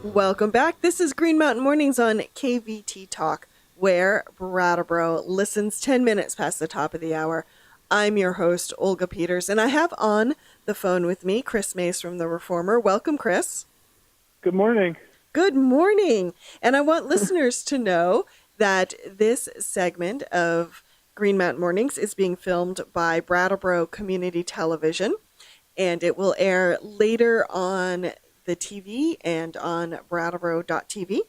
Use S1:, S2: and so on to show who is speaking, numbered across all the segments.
S1: Welcome back. This is Green Mountain Mornings on KVT Talk, where Brattleboro listens 10 minutes past the top of the hour. I'm your host, Olga Peters, and I have on the phone with me Chris Mays from The Reformer. Welcome, Chris.
S2: Good morning.
S1: Good morning. And I want listeners to know that this segment of Green Mountain Mornings is being filmed by Brattleboro Community Television, and it will air later on the TV and on brattleboro.tv.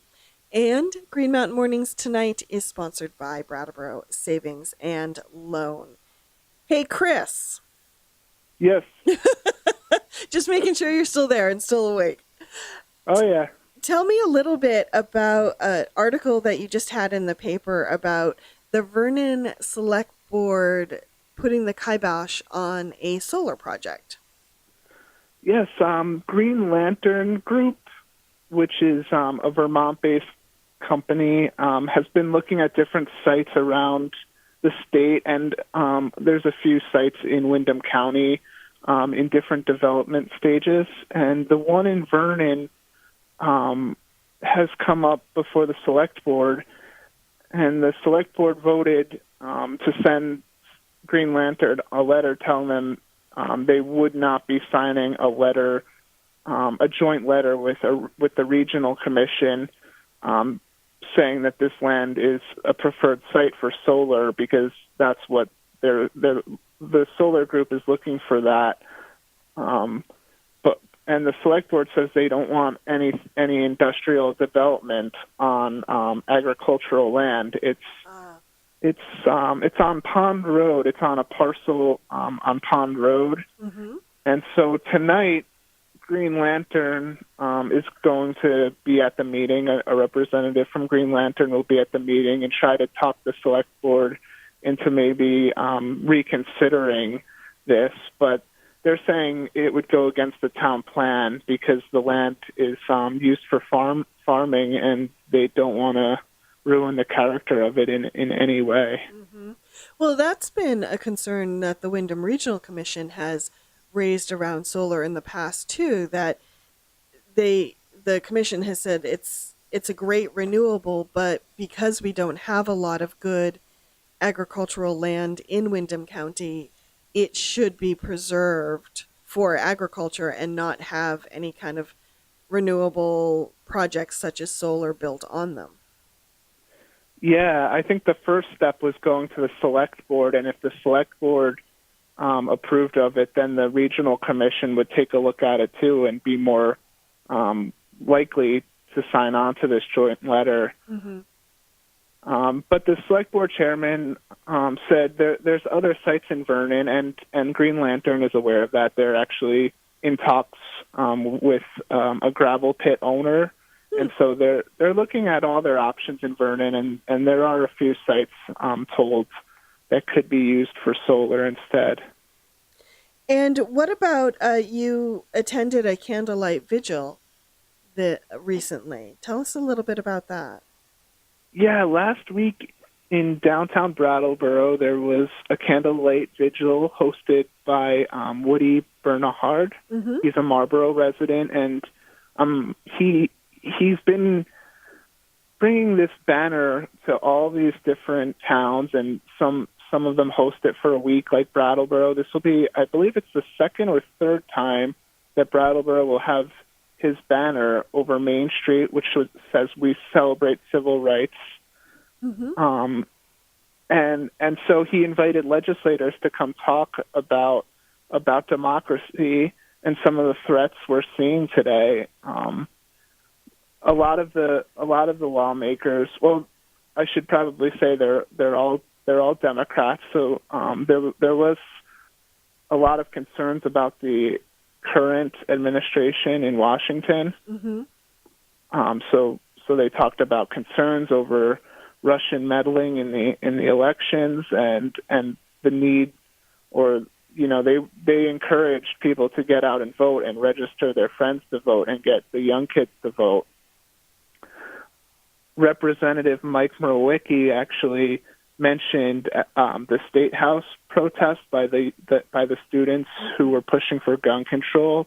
S1: And Green Mountain Mornings tonight is sponsored by Brattleboro Savings and Loan. Hey, Chris.
S2: Yes.
S1: Just making sure you're still there and still awake.
S2: Oh, yeah.
S1: Tell me a little bit about an article that you just had in the paper about the Vernon Selectboard putting the kibosh on a solar project.
S2: Yes, Green Lantern Group, which is a Vermont-based company, has been looking at different sites around the state, and there's a few sites in Windham County in different development stages. And the one in Vernon has come up before the Select Board, and the Select Board voted to send Green Lantern a letter telling them they would not be signing a letter, a joint letter with the regional commission, saying that this land is a preferred site for solar because that's what the solar group is looking for that. And the Select Board says they don't want any industrial development on agricultural land. It's on Pond Road. It's on a parcel on Pond Road.
S1: Mm-hmm.
S2: And so tonight, Green Lantern is going to be at the meeting. A representative from Green Lantern will be at the meeting and try to talk the Select Board into maybe reconsidering this. But they're saying it would go against the town plan because the land is used for farming, and they don't want to ruin the character of it in any way.
S1: Mm-hmm. Well, that's been a concern that the Windham Regional Commission has raised around solar in the past too, that the commission has said it's a great renewable, but because we don't have a lot of good agricultural land in Windham County, it should be preserved for agriculture and not have any kind of renewable projects such as solar built on them.
S2: Yeah, I think the first step was going to the Select Board, and if the Select Board approved of it, then the Regional Commission would take a look at it too and be more likely to sign on to this joint letter.
S1: Mm-hmm.
S2: But the Select Board chairman said there's other sites in Vernon, and Green Lantern is aware of that. They're actually in talks with a gravel pit owner. And so they're looking at all their options in Vernon, and there are a few sites told that could be used for solar instead.
S1: And what about you attended a candlelight vigil recently? Tell us a little bit about that.
S2: Yeah, last week in downtown Brattleboro, there was a candlelight vigil hosted by Woody Bernhard.
S1: Mm-hmm.
S2: He's a Marlboro resident, and he's been bringing this banner to all these different towns, and some of them host it for a week, like Brattleboro. This will be, I believe it's the second or third time that Brattleboro will have his banner over Main Street, which says "We celebrate civil rights."
S1: Mm-hmm.
S2: And so he invited legislators to come talk about democracy and some of the threats we're seeing today. A lot of the lawmakers, well, I should probably say they're all Democrats. So there was a lot of concerns about the current administration in Washington.
S1: Mm-hmm.
S2: So they talked about concerns over Russian meddling in the elections and the need, or they encouraged people to get out and vote and register their friends to vote and get the young kids to vote. Representative Mike Mrowicki actually mentioned the State House protest by the students who were pushing for gun control.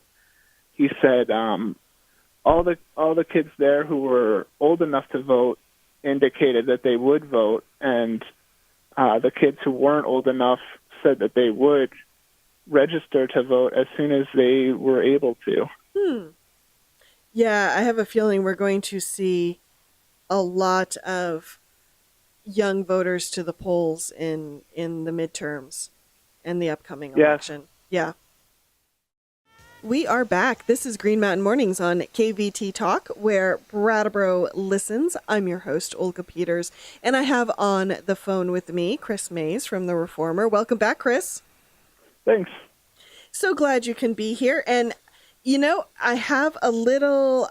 S2: He said all the kids there who were old enough to vote indicated that they would vote, and the kids who weren't old enough said that they would register to vote as soon as they were able to.
S1: Yeah, I have a feeling we're going to see a lot of young voters to the polls in the midterms and the upcoming
S2: Yes.
S1: election. Yeah. We are back. This is Green Mountain Mornings on KVT Talk, where Brattleboro listens. I'm your host, Olga Peters, and I have on the phone with me Chris Mays from The Reformer. Welcome back, Chris.
S2: Thanks.
S1: So glad you can be here. And, I have a little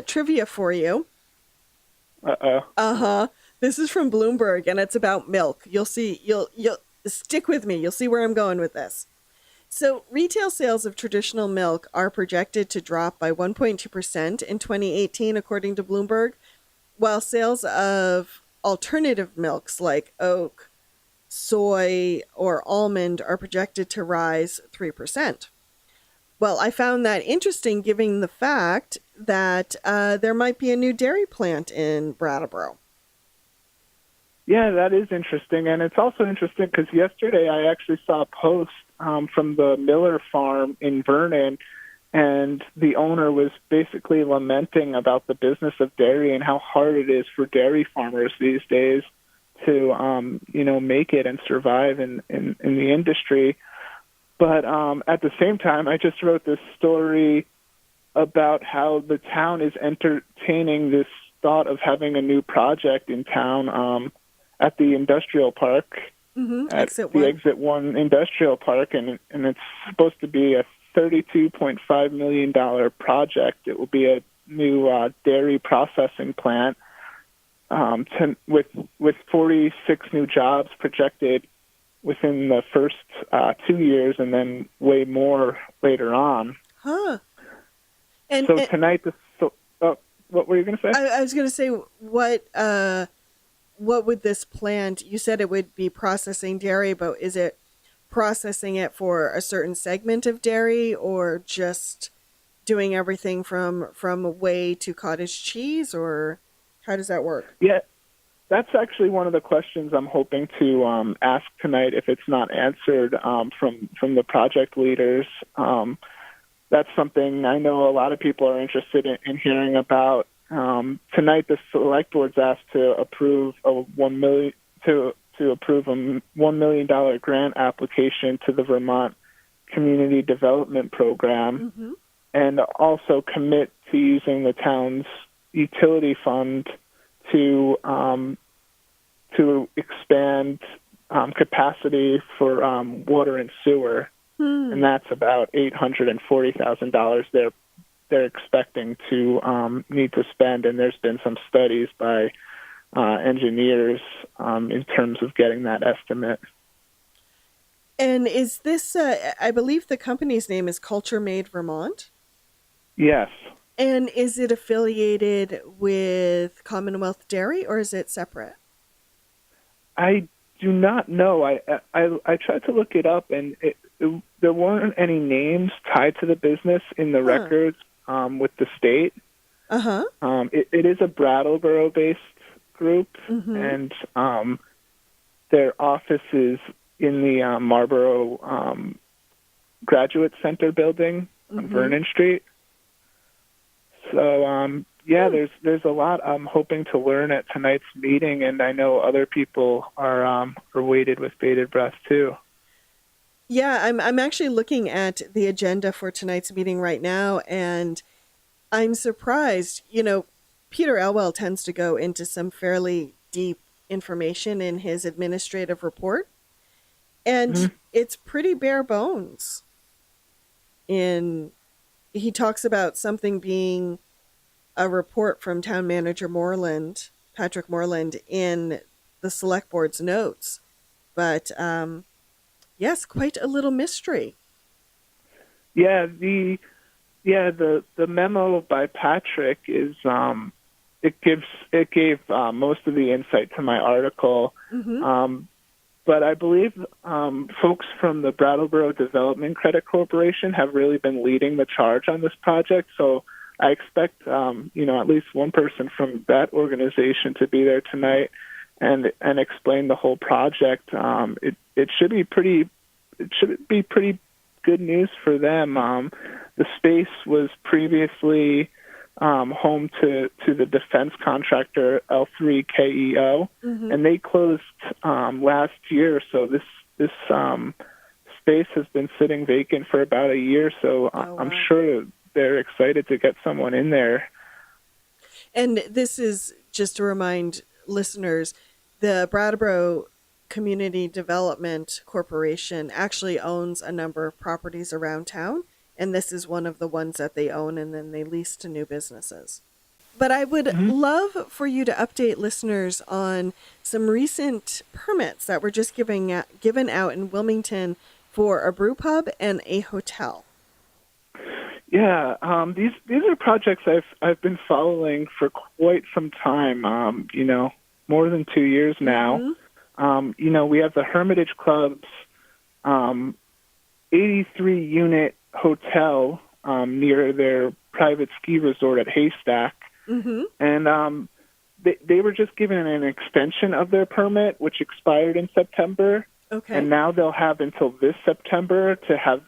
S1: trivia for you.
S2: Uh-oh.
S1: This is from Bloomberg, and it's about milk. You'll see. You'll stick with me. You'll see where I'm going with this. So retail sales of traditional milk are projected to drop by 1.2% in 2018, according to Bloomberg, while sales of alternative milks like oat, soy, or almond are projected to rise 3%. Well, I found that interesting given the fact that there might be a new dairy plant in Brattleboro.
S2: Yeah, that is interesting. And it's also interesting because yesterday I actually saw a post from the Miller farm in Vernon, and the owner was basically lamenting about the business of dairy and how hard it is for dairy farmers these days to, make it and survive in the industry. But at the same time, I just wrote this story about how the town is entertaining this thought of having a new project in town at the industrial park, at the Exit 1 Industrial Park, and it's supposed to be a $32.5 million project. It will be a new dairy processing plant with 46 new jobs projected within the first 2 years, and then way more later on.
S1: Huh.
S2: Tonight, what were you going to say?
S1: I was going to say, what would this plant, you said it would be processing dairy, but is it processing it for a certain segment of dairy, or just doing everything from whey to cottage cheese, or how does that work?
S2: Yeah, that's actually one of the questions I'm hoping to ask tonight if it's not answered from the project leaders. That's something I know a lot of people are interested in hearing about. Tonight, the Selectboard's asked to approve a $1 million grant application to the Vermont Community Development Program, and also commit to using the town's utility fund to expand capacity for water and sewer, and that's about $840,000 they're expecting to need to spend, and there's been some studies by engineers in terms of getting that estimate.
S1: And is this, I believe the company's name is Culture Made Vermont?
S2: Yes.
S1: And is it affiliated with Commonwealth Dairy, or is it separate?
S2: I do not know. I tried to look it up, and there weren't any names tied to the business in the records with the state. It is a Brattleboro-based group, and their office is in the Marlboro Graduate Center building on Vernon Street. So, there's a lot I'm hoping to learn at tonight's meeting, and I know other people are waited with bated breath too.
S1: Yeah, I'm actually looking at the agenda for tonight's meeting right now, and I'm surprised. Peter Elwell tends to go into some fairly deep information in his administrative report, and it's pretty bare bones. He talks about something being a report from town manager Patrick Moreland, in the select board's notes. But, yes, quite a little mystery.
S2: Yeah, the memo by Patrick is it gave most of the insight to my article. But I believe folks from the Brattleboro Development Credit Corporation have really been leading the charge on this project. So I expect at least one person from that organization to be there tonight and explain the whole project. It should be pretty good news for them. The space was previously home to the defense contractor L3KEO, and they closed last year. So this space has been sitting vacant for about a year. So I'm sure they're excited to get someone in there.
S1: And this is just to remind listeners, the Brattleboro Community Development Corporation actually owns a number of properties around town, and this is one of the ones that they own, and then they lease to new businesses. But I would love for you to update listeners on some recent permits that were just given out in Wilmington for a brew pub and a hotel.
S2: Yeah, these are projects I've been following for quite some time. More than 2 years now. We have the Hermitage Club's 83-unit hotel near their private ski resort at Haystack. And they were just given an extension of their permit, which expired in September.
S1: Okay.
S2: And now they'll have until this September to have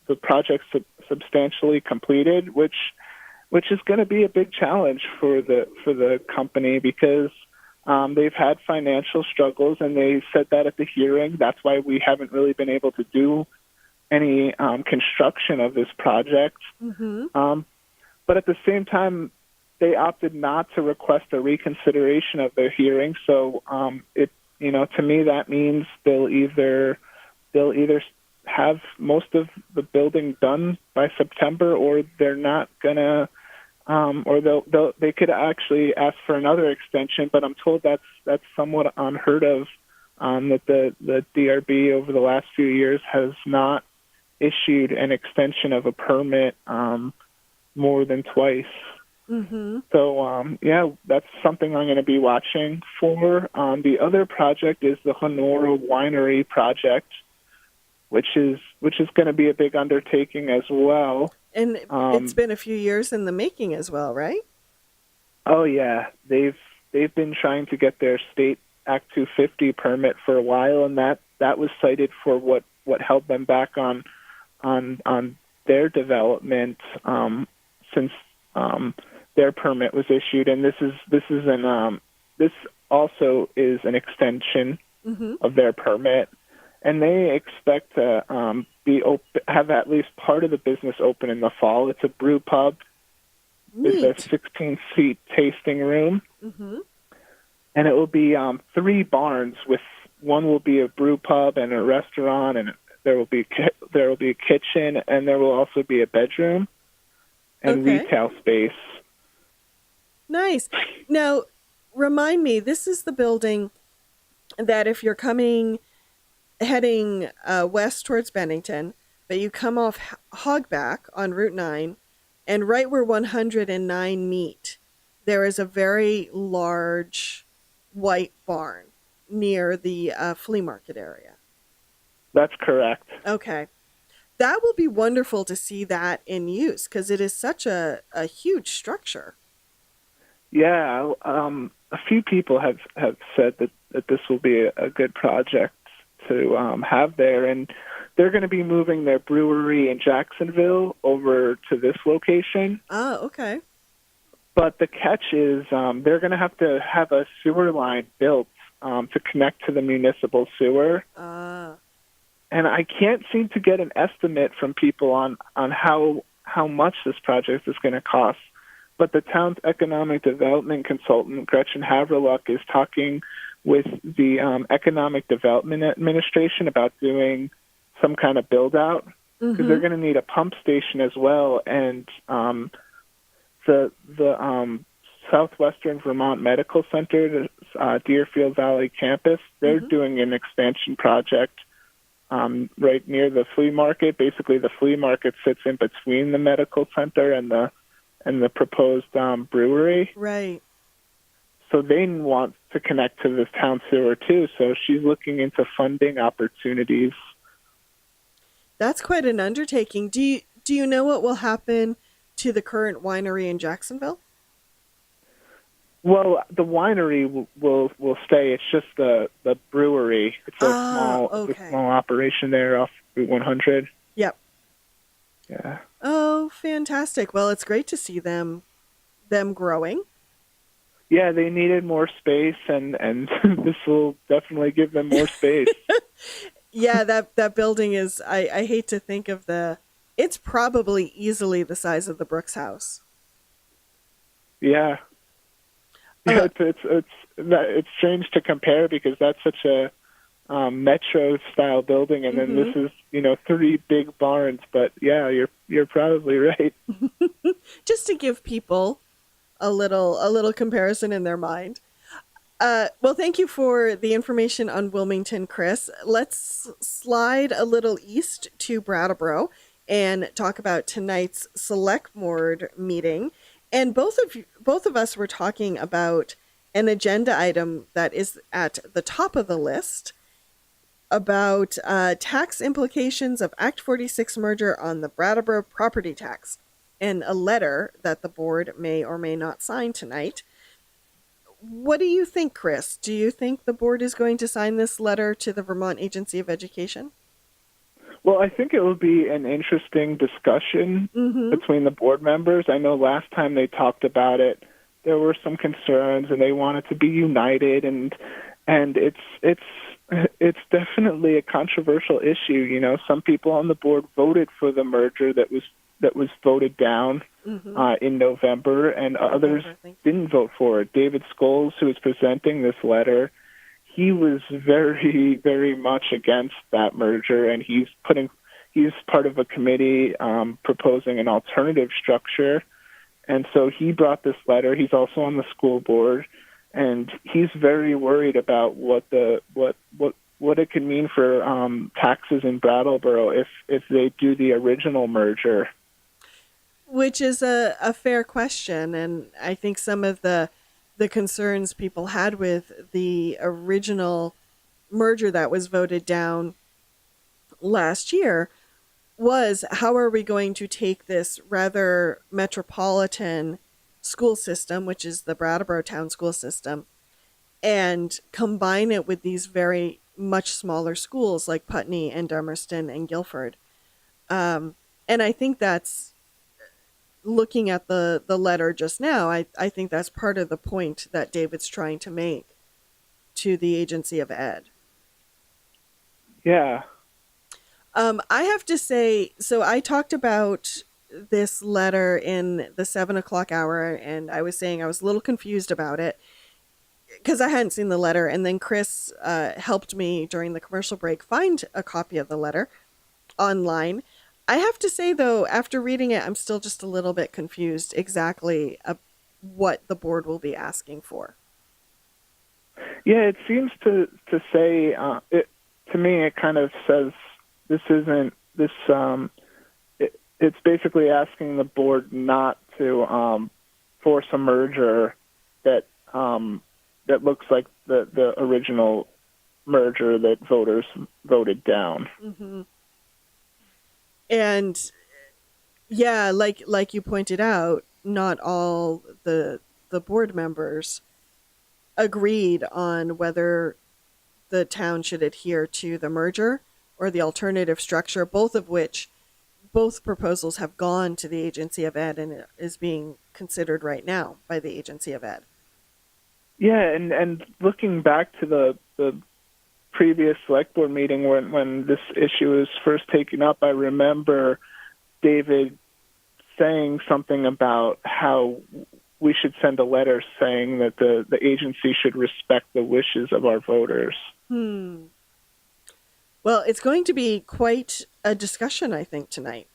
S2: the project substantially completed, which is going to be a big challenge for the company because they've had financial struggles, and they said that at the hearing. That's why we haven't really been able to do any construction of this project. But at the same time, they opted not to request a reconsideration of their hearing. So to me, that means they'll either have most of the building done by September, or they're not gonna. Or they could actually ask for another extension, but I'm told that's somewhat unheard of. That the DRB over the last few years has not issued an extension of a permit more than twice. So that's something I'm going to be watching for. The other project is the Honora Winery project, which is going to be a big undertaking as well.
S1: And it's been a few years in the making as well, right?
S2: Oh yeah, they've been trying to get their state Act 250 permit for a while, and that was cited for what held them back on their development since their permit was issued. And this also is an extension of their permit. And they expect to have at least part of the business open in the fall. It's a brew pub.
S1: Neat.
S2: It's a 16-seat tasting room. And it will be 3 barns. With one will be a brew pub and a restaurant, and there will be a kitchen, and there will also be a bedroom and retail space.
S1: Nice. Now, remind me, this is the building that if you're heading west towards Bennington, but you come off Hogback on Route 9, and right where 109 meet, there is a very large white barn near the flea market area.
S2: That's correct.
S1: Okay. That will be wonderful to see that in use, because it is such a huge structure.
S2: Yeah, a few people have said that this will be a good project to have there, and they're going to be moving their brewery in Jacksonville over to this location.
S1: Oh, okay.
S2: But the catch is they're going to have a sewer line built to connect to the municipal sewer. And I can't seem to get an estimate from people on how much this project is going to cost. But the town's economic development consultant, Gretchen Haverluck, is talking with the Economic Development Administration about doing some kind of build-out, because they're going to need a pump station as well. And the Southwestern Vermont Medical Center, the Deerfield Valley campus, they're doing an expansion project right near the flea market. Basically, the flea market sits in between the medical center and the proposed brewery.
S1: Right.
S2: So they want to connect to this town sewer too. So she's looking into funding opportunities.
S1: That's quite an undertaking. Do you know what will happen to the current winery in Jacksonville?
S2: Well, the winery will stay. It's just the brewery.
S1: Ah,
S2: It's a
S1: okay.
S2: small operation there off Route 100.
S1: Yep.
S2: Yeah.
S1: Oh, fantastic. Well, it's great to see them growing.
S2: Yeah, they needed more space, and this will definitely give them more space.
S1: Yeah, that building is, I hate to think of it's probably easily the size of the Brooks house.
S2: Yeah,
S1: Uh,
S2: yeah. It's strange to compare because that's such a metro style building, and then this
S1: mhm.
S2: is three big barns. But yeah, you're probably right.
S1: Just to give people a little comparison in their mind. Well, thank you for the information on Wilmington, Chris. Let's slide a little east to Brattleboro and talk about tonight's select board meeting. And both of us were talking about an agenda item that is at the top of the list about tax implications of Act 46 merger on the Brattleboro property tax, and a letter that the board may or may not sign tonight. What do you think, Chris? Do you think the board is going to sign this letter to the Vermont Agency of Education?
S2: Well, I think it will be an interesting discussion
S1: Mm-hmm.
S2: between the board members. I know last time they talked about it, there were some concerns, and they wanted to be united, and it's definitely a controversial issue. Some people on the board voted for the merger that was voted down
S1: Mm-hmm.
S2: in November, and others
S1: November, thank you.
S2: didn't vote for it. David Scholes, who is presenting this letter, he was very, very much against that merger, and he's part of a committee proposing an alternative structure. And so he brought this letter. He's also on the school board, and he's very worried about what it could mean for taxes in Brattleboro if they do the original merger.
S1: Which is a fair question, and I think some of the concerns people had with the original merger that was voted down last year was, how are we going to take this rather metropolitan school system, which is the Brattleboro town school system, and combine it with these very much smaller schools like Putney and Dummerston and Guilford. And I think that's, looking at the letter just now, I think that's part of the point that David's trying to make to the agency of ed.
S2: Yeah.
S1: I have to say, so I talked about this letter in the 7 o'clock hour, and I was saying I was a little confused about it because I hadn't seen the letter. And then Chris helped me during the commercial break find a copy of the letter online. I have to say, though, after reading it, I'm still just a little bit confused exactly what the board will be asking for.
S2: Yeah, it seems to say it to me. It kind of says this isn't this. It's basically asking the board not to force a merger that that looks like the original merger that voters voted down.
S1: Mm-hmm. And yeah, like you pointed out, not all the board members agreed on whether the town should adhere to the merger or the alternative structure, both proposals have gone to the agency of ed and it is being considered right now by the agency of ed.
S2: Yeah, and looking back to the previous select board meeting when this issue was first taken up, I remember David saying something about how we should send a letter saying that the agency should respect the wishes of our voters.
S1: Well, it's going to be quite a discussion, I think, tonight.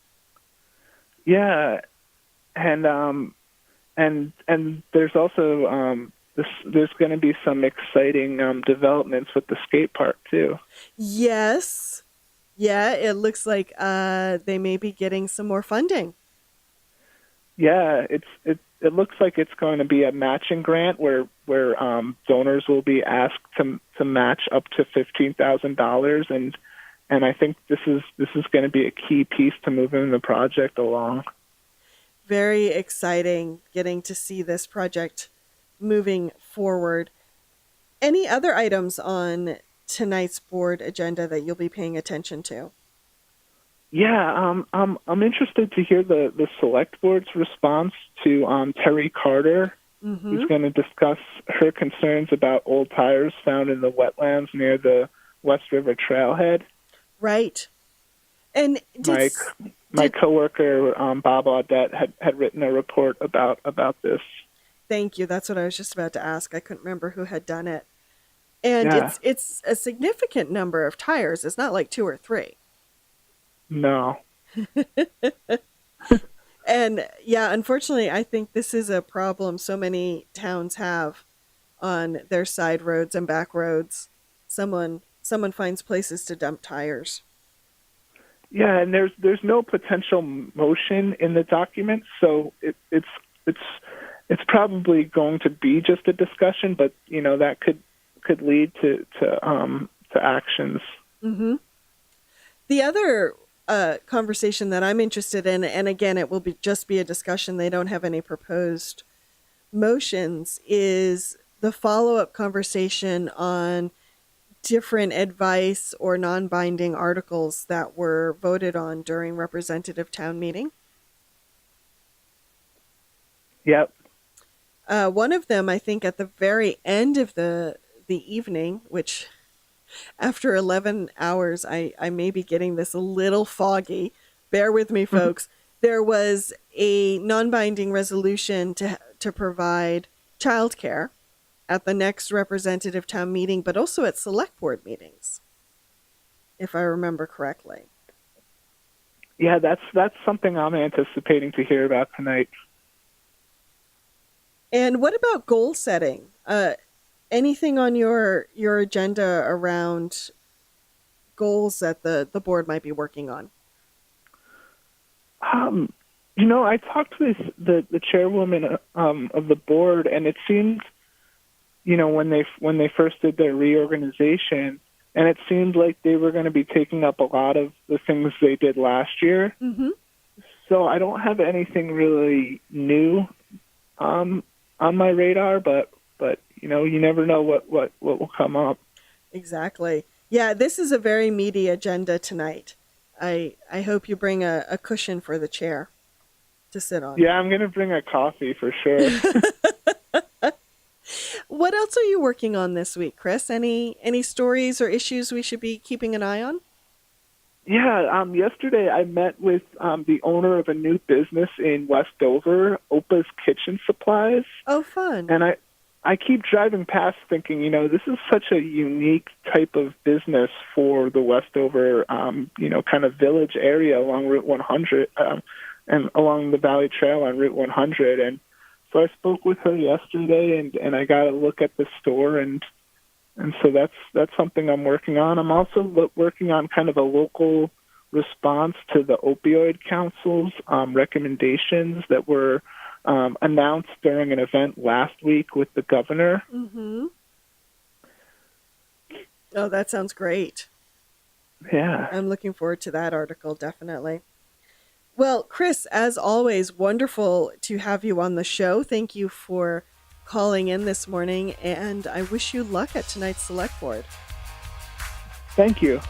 S2: Yeah, and there's also there's going to be some exciting developments with the skate park too.
S1: Yes. Yeah, it looks like they may be getting some more funding.
S2: Yeah, it looks like it's going to be a matching grant where donors will be asked to match up to $15,000, and I think this is going to be a key piece to moving the project along.
S1: very exciting getting to see this project moving forward. Any other items on tonight's board agenda that you'll be paying attention to?
S2: Yeah, I'm interested to hear the select board's response to Terry Carter, who's going to discuss her concerns about old tires found in the wetlands near the West River Trailhead.
S1: Right. And
S2: my coworker Bob Audette had written a report about this.
S1: Thank you. That's what I was just about to ask. I couldn't remember who had done it. And
S2: Yeah.
S1: it's a significant number of tires. It's not like 2 or 3.
S2: No.
S1: And yeah, unfortunately, I think this is a problem so many towns have on their side roads and back roads. Someone finds places to dump tires.
S2: Yeah, and there's no potential motion in the document, so it's probably going to be just a discussion, but that could lead to actions.
S1: Mm-hmm. The other conversation that I'm interested in, and again, it will just be a discussion. They don't have any proposed motions. Is the follow-up conversation on different advice or non-binding articles that were voted on during representative town meeting.
S2: Yep.
S1: One of them, I think, at the very end of the evening, which after 11 hours, I may be getting this a little foggy. Bear with me, folks. There was a non-binding resolution to provide childcare at the next representative town meeting, but also at select board meetings, if I remember correctly.
S2: Yeah, that's something I'm anticipating to hear about tonight.
S1: And what about goal setting? Anything on your agenda around goals that the board might be working on?
S2: I talked with the chairwoman of the board, and it seemed, when they first did their reorganization, and it seemed like they were going to be taking up a lot of the things they did last year. Mm-hmm. So I don't have anything really new on my radar, but you never know what will come up.
S1: Exactly. Yeah, this is a very meaty agenda tonight. I hope you bring a cushion for the chair to sit on.
S2: Yeah, I'm going to bring a coffee for sure.
S1: What else are you working on this week, Chris? Any stories or issues we should be keeping an eye on?
S2: Yeah, yesterday I met with the owner of a new business in West Dover, Opa's Kitchen Supplies.
S1: Oh, fun.
S2: And I keep driving past thinking, this is such a unique type of business for the Westover, kind of village area along Route 100 and along the Valley Trail on Route 100. And so I spoke with her yesterday, and I got a look at the store, and so that's something I'm working on. I'm also working on kind of a local response to the Opioid Council's recommendations that were announced during an event last week with the governor.
S1: Mm-hmm. Oh, that sounds great.
S2: Yeah.
S1: I'm looking forward to that article, definitely. Well, Chris, as always, wonderful to have you on the show. Thank you for calling in this morning, and I wish you luck at tonight's select board.
S2: Thank you.